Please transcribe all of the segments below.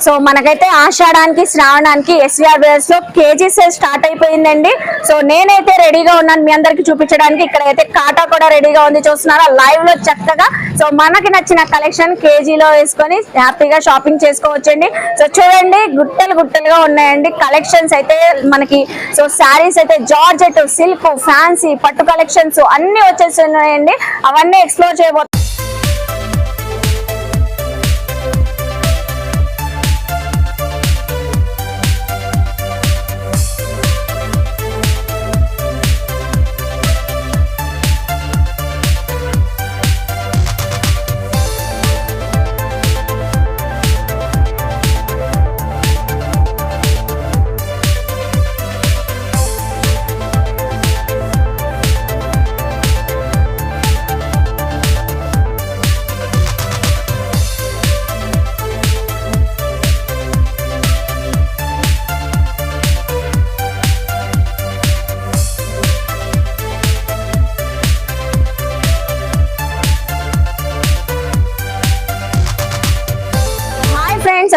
So మనకైతే ఆషాఢానికి శ్రావణానికి SVR brothers లో KG sale start అయిపోయిందండి. సో నేనైతే రెడీగా ఉన్నాను మీ అందరికి చూపించడానికి. ఇక్కడైతే కాటా కూడా రెడీగా ఉంది, చూస్తున్నారా లైవ్ లో చక్కగా. సో మనకి నచ్చిన కలెక్షన్ కేజీలో వేసుకొని హ్యాపీగా షాపింగ్ చేసుకోవచ్చండి. సో చూడండి గుట్టలు గుట్టలుగా ఉన్నాయండి కలెక్షన్స్ అయితే మనకి. సో శారీస్ అయితే జార్జెట్, సిల్క్, ఫ్యాన్సీ, పట్టు కలెక్షన్స్ అన్ని వచ్చేసి ఉన్నాయండి. అవన్నీ ఎక్స్ప్లోర్ చేయబోతున్నాం.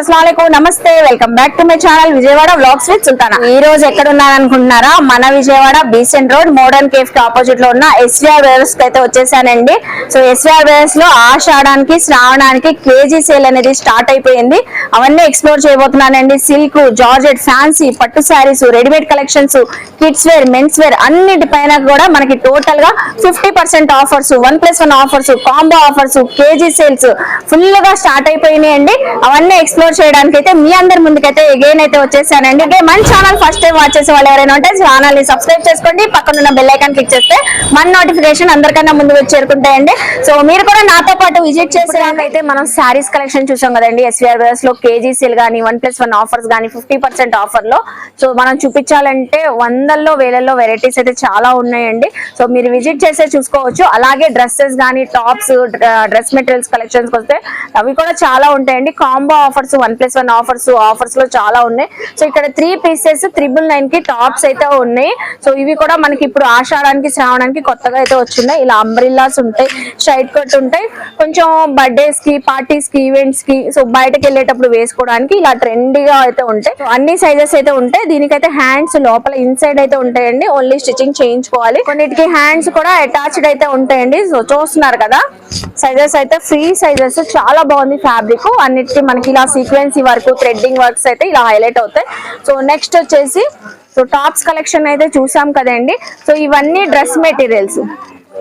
అస్సలాముఅలైకుం, నమస్తే, welcome back to my channel Vijayawada vlogs with Sultana. ఈ రోజు ఎక్కడ ఉన్నారనుకుంటున్నారా? మన Vijayawada Besant road modern cafe కి ఆపోజిట్ లో ఉన్న ఎస్విఆర్ బ్రదర్స్ కి అయితే వచ్చేసానండి. సో ఎస్విఆర్ బ్రదర్స్ లో ఆషాఢానికి శ్రావణానికి కేజీ సేల్ అనేది స్టార్ట్ అయిపోయింది. అవన్నీ ఎక్స్ప్లోర్ చేయబోతున్నానండి. సిల్క్, జార్జెట్, ఫ్యాన్సీ, పట్టు saris, readymade collections, kids wear, men's wear అన్నిటిపైన కూడా మనకి టోటల్ గా 50% offers, 1+1 offers, combo offers, KG sales full గా స్టార్ట్ అయిపోయినాయండి. అవన్నీ ఎక్స్ప్లోర్ చేయడానికి అయితే మీ అందరి ముందుకైతే అగైన్ అయితే వచ్చేసానండి. మన ఛానల్ ఫస్ట్ టైం వాచ్ చేసే వాళ్ళు ఎవరైనా ఉంటే ఛానల్ ని సబ్స్క్రైబ్ చేసుకోండి, పక్కన ఉన్న బెల్ ఐకాన్ క్లిక్ చేస్తే మన నోటిఫికేషన్ అందరికన్నా ముందు వచ్చి చేరుకుంటాయండి. సో మీరు కూడా నాతో పాటు విజిట్ చేసేదానికైతే మనం శారీస్ కలెక్షన్ చూసాం కదండి. ఎస్విఆర్ బ్రదర్స్ లో కేజీ సేల్ గానీ 1+1 ఆఫర్స్ గానీ 50% ఆఫర్ లో సో మనం చూపించాలంటే వందల్లో వేలల్లో వెరైటీస్ అయితే చాలా ఉన్నాయండి. సో మీరు విజిట్ చేసే చూసుకోవచ్చు. అలాగే డ్రెస్సెస్ గానీ, టాప్స్, డ్రెస్ మెటీరియల్స్ కలెక్షన్స్ వస్తే అవి కూడా చాలా ఉంటాయండి. కాంబో ఆఫర్స్, 1+1 ఆఫర్స్ లో చాలా ఉన్నాయి. సో ఇక్కడ 3 పీసెస్ 999 కి టాప్స్ అయితే ఉన్నాయి. సో ఇవి కూడా మనకి ఇప్పుడు ఆషాఢానికి శ్రావణానికి కొత్తగా అయితే వచ్చినాయి. ఇలా అంబ్రిల్లాస్ ఉంటాయి, షైట్ కట్ ఉంటాయి, కొంచెం బర్త్డేస్ కి, పార్టీస్ కి, ఈవెంట్స్ కి, సో బయటకు వెళ్ళేటప్పుడు వేసుకోవడానికి ఇలా ట్రెండీగా అయితే ఉంటాయి. అన్ని సైజెస్ అయితే ఉంటాయి. దీనికైతే హ్యాండ్స్ లోపల ఇన్సైడ్ అయితే ఉంటాయండి, ఓన్లీ స్టిచ్చింగ్ చేయించుకోవాలి. కొన్నిటికి హ్యాండ్స్ కూడా అటాచ్డ్ అయితే ఉంటాయండి. సో చూస్తున్నారు కదా సైజెస్ అయితే ఫ్రీ సైజెస్, చాలా బాగుంది ఫ్యాబ్రిక్. అన్నిటికీ మనకి ఇలా సీక్వెన్సీ వర్క్, థ్రెడ్డింగ్ వర్క్స్ అయితే ఇలా హైలైట్ అవుతాయి. సో నెక్స్ట్ వచ్చేసి సో టాప్స్ కలెక్షన్ అయితే చూసాం కదండి. సో ఇవన్నీ dress materials.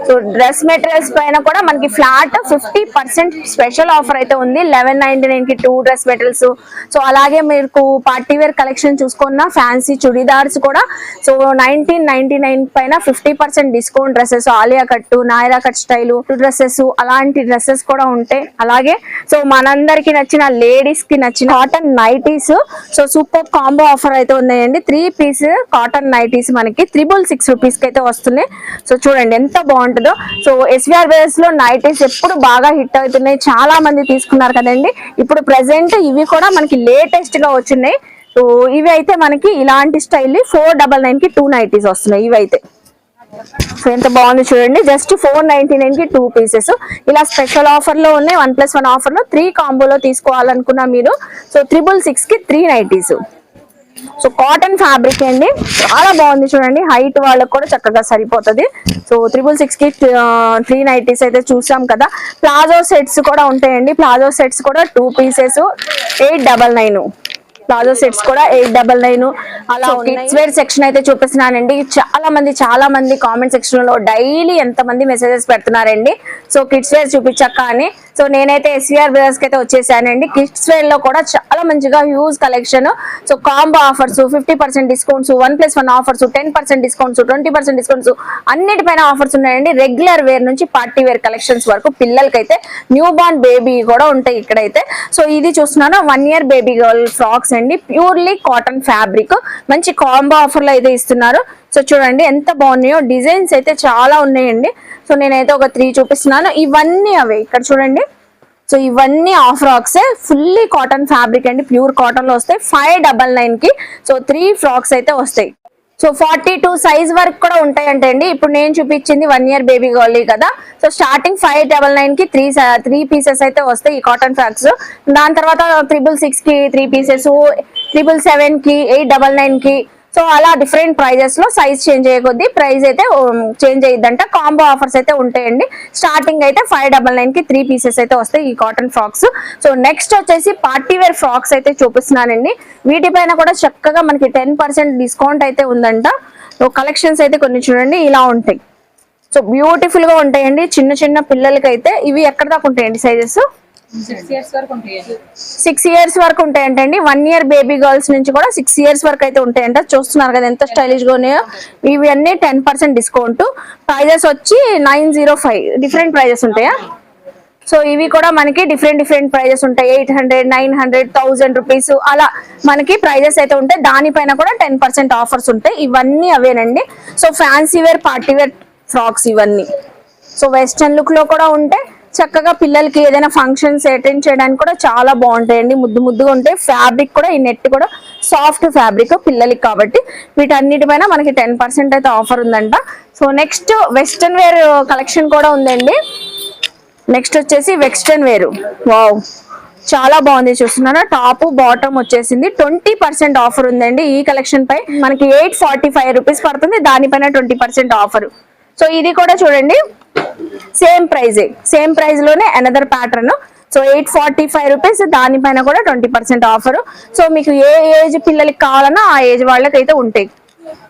So dress materials పైన కూడా మనకి ఫ్లాట్ 50% స్పెషల్ ఆఫర్ అయితే ఉంది. 1199 కి 2 డ్రెస్ మెటీరియల్స్. సో అలాగే మీకు పార్టీ వేర్ కలెక్షన్ చూసుకున్న ఫ్యాన్సీ చుడిదార్స్ కూడా సో 1999 పైన 50% discount dresses, Alia cut, నాయరా cut style dresses, అలాంటి డ్రెస్సెస్ కూడా ఉంటాయి. అలాగే సో మనందరికి నచ్చిన లేడీస్ కి నచ్చిన cotton nighties so super combo offer అయితే ఉన్నాయండి. 3 పీస్ కాటన్ నైటీస్ మనకి 666 రూపీస్ కి అయితే వస్తున్నాయి. సో చూడండి ఎంత బాగుంటుందో. సో ఎస్విఆర్ బ్రదర్స్ లో నైటీస్ ఎప్పుడు బాగా హిట్ అవుతున్నాయి, చాలా మంది తీసుకున్నారు కదండి. ఇప్పుడు ప్రెసెంట్ ఇవి కూడా మనకి లేటెస్ట్ గా వచ్చినాయి. సో ఇవి అయితే మనకి ఇలాంటి స్టైల్ 499 కి 2 నైటీస్ వస్తున్నాయి. ఇవి అయితే సో ఎంత బాగుంది చూడండి. జస్ట్ 499 కి 2 పీసెస్ ఇలా స్పెషల్ ఆఫర్ లో ఉన్నాయి. 1+1 ఆఫర్ లో 3 కాంబోలో తీసుకోవాలనుకున్నా మీరు సో 666 కి 3 నైటీస్. సో కాటన్ ఫ్యాబ్రిక్ అండి, చాలా బాగుంది చూడండి. హైట్ వాళ్ళకి కూడా చక్కగా సరిపోతుంది. సో 666 కి 3 నైటీస్ అయితే చూసాం కదా. ప్లాజో సెట్స్ కూడా ఉంటాయండి. ప్లాజో సెట్స్ కూడా 2 పీసెస్ 899. ప్లాజో సెట్స్ కూడా 899 అలా. కిడ్స్ వేర్ సెక్షన్ అయితే చూపిస్తున్నానండి. చాలా మంది కామెంట్ సెక్షన్ లో డైలీ ఎంత మంది మెసేజెస్ పెడుతున్నారండి సో కిడ్స్ వేర్ చూపించక్క అని. సో నేనైతే ఎస్విఆర్ బ్రదర్స్ కి అయితే వచ్చేసానండి. కిడ్స్ వేర్ లో కూడా చాలా మంచిగా huge collection. So combo offers, 50% discounts, 1+1 offers, 10% discounts, 20% discounts అన్నిటిపైన ఆఫర్స్ ఉన్నాయండి. రెగ్యులర్ వేర్ నుంచి పార్టీ వేర్ కలెక్షన్స్ వరకు పిల్లలకైతే న్యూ బార్న్ బేబీ కూడా ఉంటాయి ఇక్కడైతే. సో ఇది చూస్తున్నాను 1 year బేబీ గర్ల్ ఫ్రాక్స్ అండి, ప్యూర్లీ కాటన్ ఫ్యాబ్రిక్. మంచి కాంబో ఆఫర్ లో అయితే ఇస్తున్నారు. సో చూడండి ఎంత బాగున్నాయో. డిజైన్స్ అయితే చాలా ఉన్నాయండి. సో నేనైతే ఒక 3 చూపిస్తున్నాను. ఇవన్నీ అవే ఇక్కడ చూడండి. సో ఇవన్నీ of frocks, fully cotton fabric అండి, ప్యూర్ కాటన్ లో వస్తాయి. 599 కి సో 3 ఫ్రాక్స్ అయితే వస్తాయి. సో 42 సైజ్ వరకు కూడా ఉంటాయంటే అండి. ఇప్పుడు నేను చూపించింది 1 year బేబీ గర్ల్ కదా. సో స్టార్టింగ్ 599 కి త్రీ పీసెస్ అయితే వస్తాయి ఈ కాటన్ ఫ్రాక్స్. దాని తర్వాత 666 కి 3 పీసెస్, 777 కి, 899 కి. సో అలా డిఫరెంట్ ప్రైజెస్ లో సైజ్ చేంజ్ అయ్యే కొద్దీ ప్రైస్ అయితే చేంజ్ అయ్యిద్దంట. కాంబో ఆఫర్స్ అయితే ఉంటాయండి. స్టార్టింగ్ అయితే 599 కి 3 పీసెస్ అయితే వస్తాయి ఈ కాటన్ ఫ్రాక్స్. సో నెక్స్ట్ వచ్చేసి పార్టీ వేర్ ఫ్రాక్స్ అయితే చూపిస్తున్నానండి. వీటిపైన కూడా చక్కగా మనకి 10% డిస్కౌంట్ అయితే ఉందంట. సో కలెక్షన్స్ అయితే కొన్ని చూడండి ఇలా ఉంటాయి. సో బ్యూటిఫుల్ గా ఉంటాయండి. చిన్న చిన్న పిల్లలకి అయితే ఇవి ఎక్కడ దాకా ఉంటాయండి సైజెస్? 6 years వరకు ఉంటాయంటండి. 1 year బేబీ గర్ల్స్ నుంచి కూడా 6 years వరకు అయితే ఉంటాయంట. చూస్తున్నారు కదా ఎంత స్టైలిష్ గా ఉన్నాయో. ఇవి అన్ని 10% డిస్కౌంట్. ప్రైజెస్ వచ్చి 905. డిఫరెంట్ ప్రైజెస్ ఉంటాయా? సో ఇవి కూడా మనకి డిఫరెంట్ ప్రైజెస్ ఉంటాయి. 800, 900, 1000 రూపీస్ అలా మనకి ప్రైజెస్ అయితే ఉంటాయి. దానిపైన కూడా 10% ఆఫర్స్ ఉంటాయి. ఇవన్నీ అవేనండి. So fancy wear, party wear frocks ఇవన్నీ. సో వెస్టర్న్ లుక్ లో కూడా ఉంటాయి. చక్కగా పిల్లలకి ఏదైనా ఫంక్షన్స్ అటెండ్ చేయడానికి కూడా చాలా బాగుంటాయండి. ముద్దుగా ఉంటాయి. ఫ్యాబ్రిక్ కూడా ఈ నెట్ కూడా సాఫ్ట్ ఫ్యాబ్రిక్ పిల్లలకి కాబట్టి వీటన్నిటిపైన మనకి 10% అయితే ఆఫర్ ఉందంట. So next western wear collection కూడా ఉందండి. నెక్స్ట్ వచ్చేసి వెస్టర్న్ వేర్. వావ్, చాలా బాగుంది. చూస్తున్నారా టాప్ బాటమ్ వచ్చేసింది. 20% ఆఫర్ ఉందండి ఈ కలెక్షన్ పై. మనకి 845 రూపీస్ పడుతుంది. దానిపైన 20% ఆఫర్. సో ఇది కూడా చూడండి సేమ్ ప్రైజ్ లోనే అనదర్ ప్యాటర్న్. So 845 rupees. దానిపైన కూడా 20% ఆఫర్. సో మీకు ఏ ఏజ్ పిల్లలకి కావాలన్నా ఆ ఏజ్ వాళ్ళకి అయితే ఉంటాయి.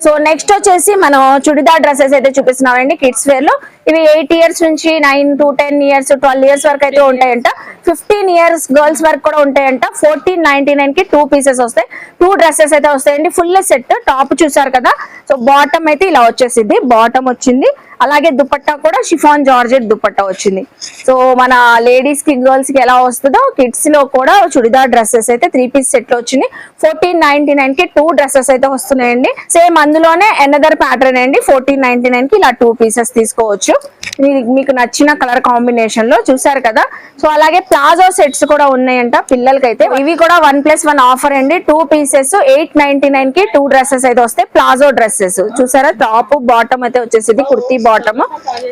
సో నెక్స్ట్ వచ్చేసి మనం చుడిదార్ డ్రెస్సెస్ అయితే చూపిస్తున్నామండి కిడ్స్ వేర్ లో. ఇవి 8 years నుంచి 9 to 10 years, 12 years వరకు అయితే ఉంటాయంట. 15 years గర్ల్స్ వరకు కూడా ఉంటాయంట. 1499 కి 2 పీసెస్ వస్తాయి. 2 డ్రెస్సెస్ అయితే వస్తాయండి. Full set. టాప్ చూసారు కదా. సో బాటమ్ అయితే ఇలా వచ్చేసింది. బాటమ్ వచ్చింది. అలాగే దుపట్టా కూడా షిఫాన్ జార్జెట్ దుపట్టా వచ్చింది. సో మన లేడీస్ కి గర్ల్స్ కి ఎలా వస్తుందో కిడ్స్ లో కూడా చుడిదార్ డ్రెస్సెస్ అయితే 3 piece సెట్ లో వచ్చింది. 1499 కి 2 డ్రెస్సెస్ అయితే వస్తున్నాయండి. సేమ్ అందులోనే అనదర్ ప్యాటర్న్ అండి. 1499 కి ఇలా 2 పీసెస్ తీసుకోవచ్చు. మీకు నచ్చిన కలర్ కాంబినేషన్ లో చూసారు కదా. సో అలాగే ప్లాజో సెట్స్ కూడా ఉన్నాయంట పిల్లలకైతే. ఇవి కూడా 1+1 ఆఫర్ అండి. 2 పీసెస్ 899 కి 2 డ్రెస్సెస్ అయితే వస్తాయి. ప్లాజో డ్రెస్సెస్ చూసారా. టాప్ బాటమ్ అయితే వచ్చేసింది. కుర్తీ బాటమ్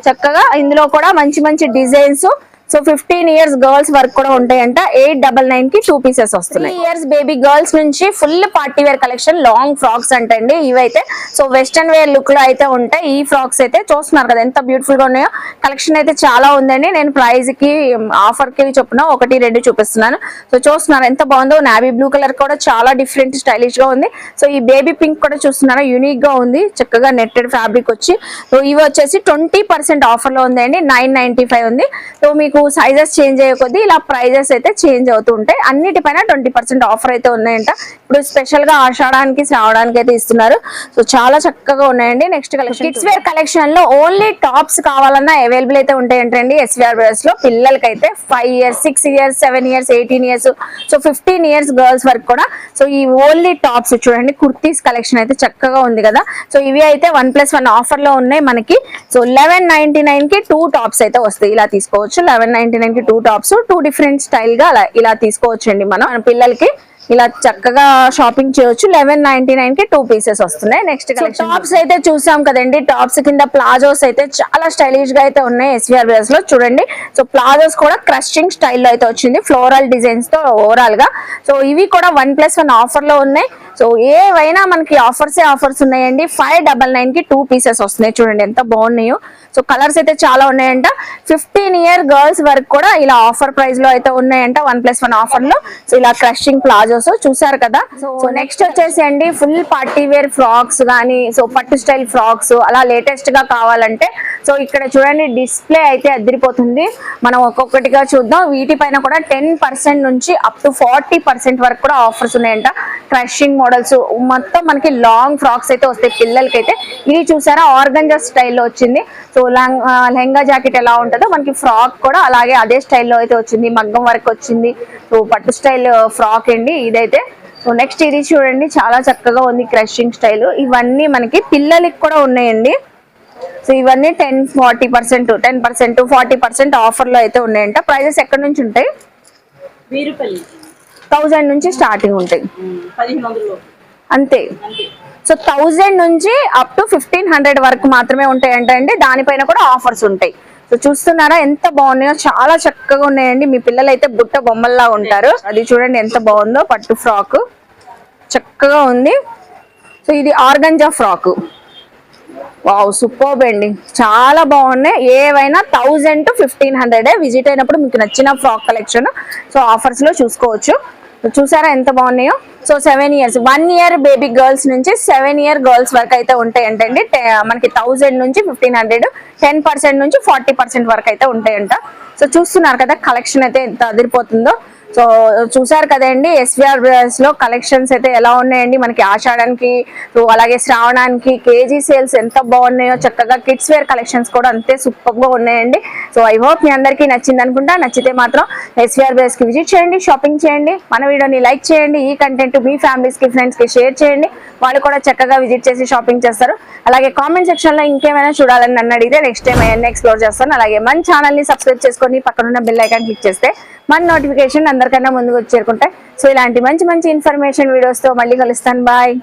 చక్కగా. ఇందులో కూడా మంచి డిజైన్స్. సో 15 years గర్ల్స్ వరకు కూడా ఉంటాయంట. 899 కి 2 పీసెస్ వస్తున్నాయి. 3 years బేబీ గర్ల్స్ నుంచి full party wear collection long frocks అంటండి ఇవైతే. సో వెస్టర్న్ వేర్ లుక్ లో అయితే ఉంటాయి ఈ ఫ్రాక్స్ అయితే. చూస్తున్నారు కదా ఎంత బ్యూటిఫుల్ గా ఉన్నాయో. కలెక్షన్ అయితే చాలా ఉందండి. నేను ప్రైస్ కి ఆఫర్ కి చొప్పున 1, 2 చూపిస్తున్నాను. సో చూస్తున్నారు ఎంత బాగుందో. నావీ బ్లూ కలర్ కూడా చాలా డిఫరెంట్ స్టైలిష్ గా ఉంది. సో ఈ బేబీ పింక్ కూడా చూస్తున్నారా యూనిక్ గా ఉంది. చక్కగా నెట్టెడ్ ఫ్యాబ్రిక్ వచ్చి. సో ఇవి వచ్చేసి 20% ఆఫర్ లో ఉందండి. 995 ఉంది. సో మీకు సైజెస్ చేంజ్ అయ్యే కొద్దీ ఇలా ప్రైజెస్ అయితే చేంజ్ అవుతూ ఉంటాయి. అన్నిటిపైన 20% ఆఫర్ అయితే ఉన్నాయంట. ఇప్పుడు స్పెషల్ గా ఆషాఢానికి శ్రావడానికి అయితే ఇస్తున్నారు. సో చాలా చక్కగా ఉన్నాయండి. Next collection kids wear collection లో ఓన్లీ టాప్స్ కావాలన్నా అవైలబుల్ అయితే ఉంటాయంటండి ఎస్విఆర్ వేర్స్ లో. పిల్లలకైతే 5 years, 6 years, 7 years, 18 years, so 15 years girls వరకు కూడా. సో ఈ ఓన్లీ టాప్స్ చూడండి. కుర్తీస్ కలెక్షన్ అయితే చక్కగా ఉంది కదా. సో ఇవి అయితే 1+1 ఆఫర్ లో ఉన్నాయి మనకి. సో 1199 కి 2 టాప్స్ అయితే వస్తాయి. ఇలా తీసుకోవచ్చు. 1199 కి 2 టాప్స్. 2 డిఫరెంట్ స్టైల్ గా ఇలా తీసుకోవచ్చండి మనం. మన పిల్లలకి ఇలా చక్కగా షాపింగ్ చేయొచ్చు. 1199 కి 2 పీసెస్ వస్తున్నాయి. నెక్స్ట్ టాప్స్ అయితే చూసాం కదండి. టాప్స్ కింద ప్లాజోస్ అయితే చాలా స్టైలిష్ గా అయితే ఉన్నాయి ఎస్విఆర్ వేర్స్ లో చూడండి. సో ప్లాజోస్ కూడా క్రషింగ్ స్టైల్లో అయితే వచ్చింది. ఫ్లోరల్ డిజైన్స్ తో ఓవరాల్ గా. సో ఇవి కూడా 1+1 ఆఫర్ లో ఉన్నాయి. సో ఏవైనా మనకి ఆఫర్స్ ఉన్నాయండి. 599 కి 2 పీసెస్ వస్తున్నాయి. చూడండి ఎంత బాగున్నాయో. సో కలర్స్ అయితే చాలా ఉన్నాయంట. 15 year గర్ల్స్ వరకు కూడా ఇలా ఆఫర్ ప్రైస్ లో అయితే ఉన్నాయంట 1+1 ఆఫర్ లో. సో ఇలా క్రషింగ్ ప్లాజోస్ చూసారు కదా. సో నెక్స్ట్ వచ్చేసి అండి ఫుల్ పార్టీ వేర్ ఫ్రాక్స్ గానీ, సో పట్టు స్టైల్ ఫ్రాక్స్ అలా లేటెస్ట్ గా కావాలంటే సో ఇక్కడ చూడండి డిస్ప్లే అయితే అదిరిపోతుంది. మనం ఒక్కొక్కటిగా చూద్దాం. వీటిపైన కూడా 10% నుంచి అప్ టు 40% వరకు కూడా ఆఫర్స్ ఉన్నాయంట. క్రషింగ్ మోడల్స్ మొత్తం మనకి లాంగ్ ఫ్రాక్స్ అయితే వస్తాయి పిల్లలకైతే. ఇది చూసారా ఆర్గంజా స్టైల్లో వచ్చింది. సో లెహంగా జాకెట్ ఎలా ఉంటుందో మనకి ఫ్రాక్ కూడా అలాగే అదే స్టైల్లో అయితే వచ్చింది. మగ్గం వరకు వచ్చింది. సో పట్టు స్టైల్ ఫ్రాక్ అండి ఇదైతే. సో నెక్స్ట్ ఇది చూడండి చాలా చక్కగా ఉంది క్రషింగ్ స్టైల్. ఇవన్నీ మనకి పిల్లలకి కూడా ఉన్నాయండి. సో ఇవన్నీ 10%, 40% ఆఫర్ లో అయితే ఉన్నాయంట. ప్రైజెస్ ఎక్కడి నుంచి ఉంటాయి? 1000 నుంచి స్టార్టింగ్ ఉంటాయి అంతే. సో 1000 నుంచి అప్ టు 1500 వరకు మాత్రమే ఉంటాయంట అండి. దానిపైన కూడా ఆఫర్స్ ఉంటాయి. సో చూస్తున్నారా ఎంత బాగున్నాయో, చాలా చక్కగా ఉన్నాయండి. మీ పిల్లలు అయితే బుట్ట బొమ్మల్లా ఉంటారు. అది చూడండి ఎంత బాగుందో, పట్టు ఫ్రాక్ చక్కగా ఉంది. సో ఇది ఆర్గంజా ఫ్రాక్, వావ్ సూపర్బ్ అండి, చాలా బాగున్నాయి. ఏవైనా 1000 to 1500 విజిట్ అయినప్పుడు మీకు నచ్చిన ఫ్రాక్ కలెక్షన్ సో ఆఫర్స్ లో చూసుకోవచ్చు. చూసారా ఎంత బాగున్నాయో. So 7 years 1 year baby girls నుంచి 7 year గర్ల్స్ వరకు అయితే ఉంటాయంట అండి. మనకి 1000 నుంచి 1500, 10% నుంచి 40% వరకు అయితే ఉంటాయంట. సో చూస్తున్నారు కదా కలెక్షన్ అయితే ఎంత అదిరిపోతుందో. సో చూసారు కదండి ఎస్విఆర్ లో కలెక్షన్స్ అయితే ఎలా ఉన్నాయండి. మనకి ఆషాఢానికి, సో అలాగే శ్రావణానికి కేజీ సేల్స్ ఎంత బాగున్నాయో. చక్కగా కిడ్స్ వేర్ కలెక్షన్స్ కూడా అంతే సూపర్ గా ఉన్నాయండి. సో ఐ హోప్ మీ అందరికీ నచ్చింది అనుకుంటా. నచ్చితే మాత్రం ఎస్విఆర్ కి విజిట్ చేయండి, షాపింగ్ చేయండి, మన వీడియోని లైక్ చేయండి. ఈ కంటెంట్ మీ ఫ్యామిలీస్ కి, ఫ్రెండ్స్ కి షేర్ చేయండి. వాళ్ళు కూడా చక్కగా విజిట్ చేసి షాపింగ్ చేస్తారు. అలాగే కామెంట్ సెక్షన్ లో ఇంకేమైనా చూడాలని నన్ను అడిగితే నెక్స్ట్ టైం అవన్నీ ఎక్స్ప్లోర్ చేస్తాను. అలాగే మన ఛానల్ ని సబ్స్క్రైబ్ చేసుకొని పక్కనున్న బెల్ ఐకాన్ క్లిక్ చేస్తే మన నోటిఫికేషన్ అందరికన్నా ముందుకు వచ్చి చేరుకుంటాయి. సో ఇలాంటి మంచి మంచి ఇన్ఫర్మేషన్ వీడియోస్ తో మళ్ళీ కలుస్తాను. బాయ్.